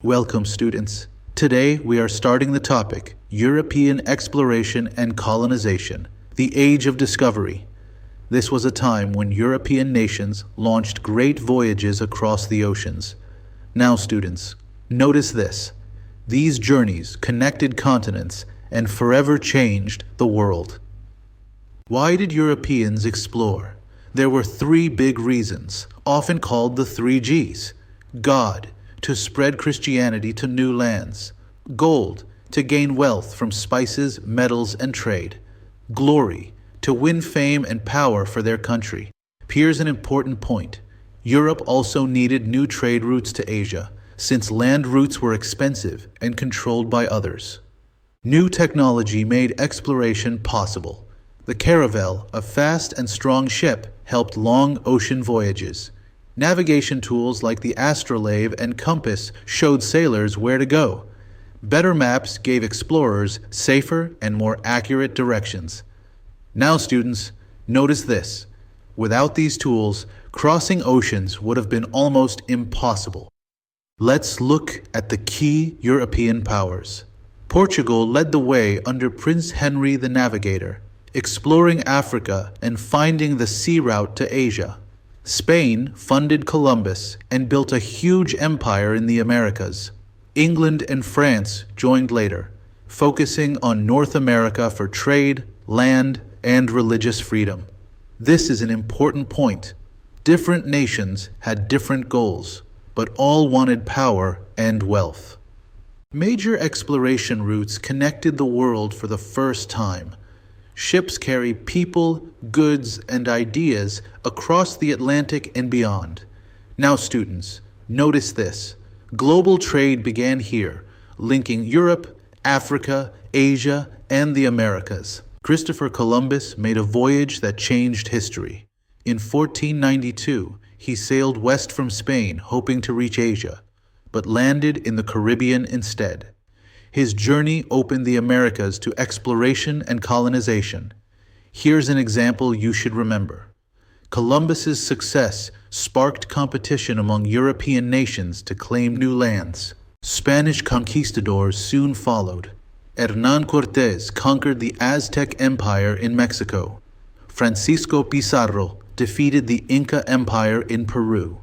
Welcome, students. Today we are starting the topic, European Exploration and Colonization, the Age of Discovery. This was a time when European nations launched great voyages across the oceans. Now, students, notice this. These journeys connected continents and forever changed the world. Why did Europeans explore? There were three big reasons, often called the 3 Gs. God, to spread Christianity to new lands. Gold, to gain wealth from spices, metals, and trade. Glory, to win fame and power for their country. Here's an important point. Europe also needed new trade routes to Asia, since land routes were expensive and controlled by others. New technology made exploration possible. The caravel, a fast and strong ship, helped long ocean voyages. Navigation tools like the astrolabe and compass showed sailors where to go. Better maps gave explorers safer and more accurate directions. Now, students, notice this. Without these tools, crossing oceans would have been almost impossible. Let's look at the key European powers. Portugal led the way under Prince Henry the Navigator, exploring Africa and finding the sea route to Asia. Spain funded Columbus and built a huge empire in the Americas. England and France joined later, focusing on North America for trade, land, and religious freedom. This is an important point. Different nations had different goals, but all wanted power and wealth. Major exploration routes connected the world for the first time. Ships carry people, goods, and ideas across the Atlantic and beyond. Now, students, notice this. Global trade began here, linking Europe, Africa, Asia, and the Americas. Christopher Columbus made a voyage that changed history. In 1492, he sailed west from Spain, hoping to reach Asia, but landed in the Caribbean instead. His journey opened the Americas to exploration and colonization. Here's an example you should remember. Columbus's success sparked competition among European nations to claim new lands. Spanish conquistadors soon followed. Hernán Cortés conquered the Aztec Empire in Mexico. Francisco Pizarro defeated the Inca Empire in Peru.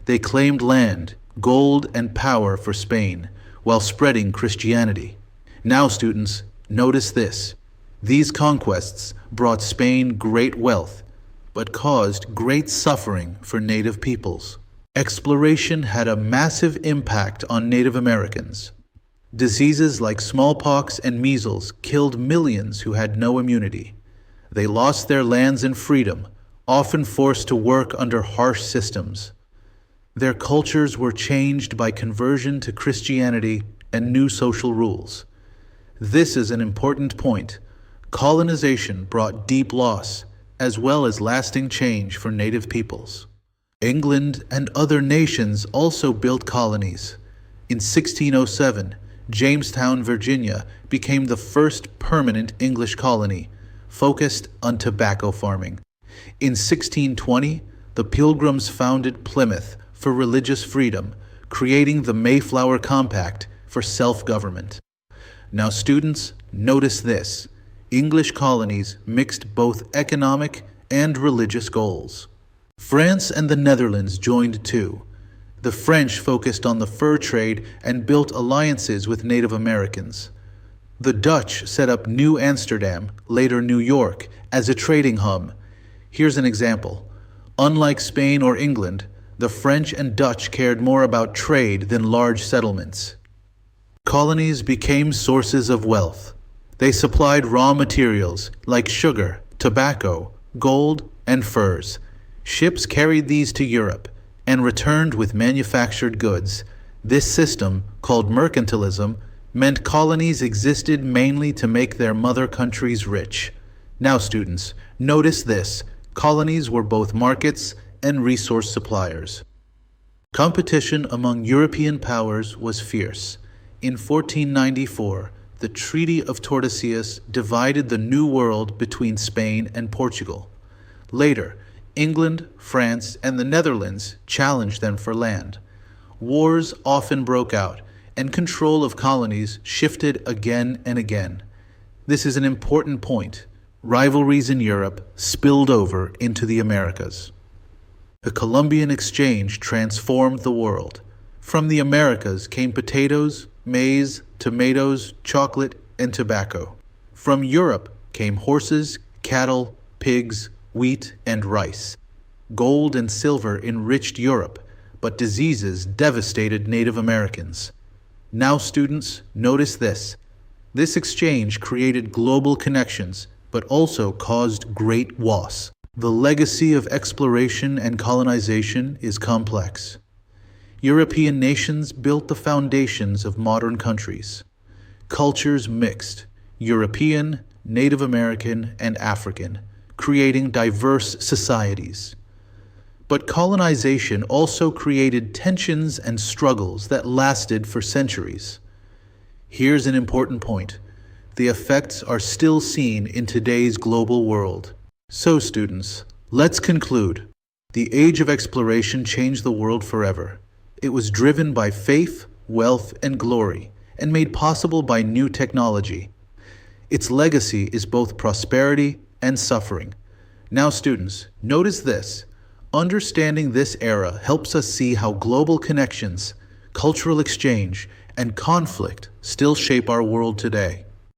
They claimed land, gold, and power for Spain, while spreading Christianity. Now, students, notice this. These conquests brought Spain great wealth, but caused great suffering for native peoples. Exploration had a massive impact on Native Americans. Diseases like smallpox and measles killed millions who had no immunity. They lost their lands and freedom, often forced to work under harsh systems. Their cultures were changed by conversion to Christianity and new social rules. This is an important point. Colonization brought deep loss, as well as lasting change for native peoples. England and other nations also built colonies. In 1607, Jamestown, Virginia, became the first permanent English colony, focused on tobacco farming. In 1620, the Pilgrims founded Plymouth for religious freedom, creating the Mayflower Compact for self-government. Now, students, notice this. English colonies mixed both economic and religious goals. France and the Netherlands joined too. The French focused on the fur trade and built alliances with Native Americans. The Dutch set up New Amsterdam, later New York, as a trading hub. Here's an example. Unlike Spain or England, the French and Dutch cared more about trade than large settlements. Colonies became sources of wealth. They supplied raw materials like sugar, tobacco, gold, and furs. Ships carried these to Europe and returned with manufactured goods. This system, called mercantilism, meant colonies existed mainly to make their mother countries rich. Now, students, notice this. Colonies were both markets and resource suppliers. Competition among European powers was fierce. In 1494, the Treaty of Tordesillas divided the New World between Spain and Portugal. Later, England, France, and the Netherlands challenged them for land. Wars often broke out, and control of colonies shifted again and again. This is an important point. Rivalries in Europe spilled over into the Americas. The Columbian Exchange transformed the world. From the Americas came potatoes, maize, tomatoes, chocolate, and tobacco. From Europe came horses, cattle, pigs, wheat, and rice. Gold and silver enriched Europe, but diseases devastated Native Americans. Now, students, notice this. This exchange created global connections, but also caused great loss. The legacy of exploration and colonization is complex. European nations built the foundations of modern countries. Cultures mixed, European, Native American, and African, creating diverse societies. But colonization also created tensions and struggles that lasted for centuries. Here's an important point. The effects are still seen in today's global world. So, students, let's conclude. The age of exploration changed the world forever. It was driven by faith, wealth, and glory, and made possible by new technology. Its legacy is both prosperity and suffering. Now, students, notice this. Understanding this era helps us see how global connections, cultural exchange, and conflict still shape our world today.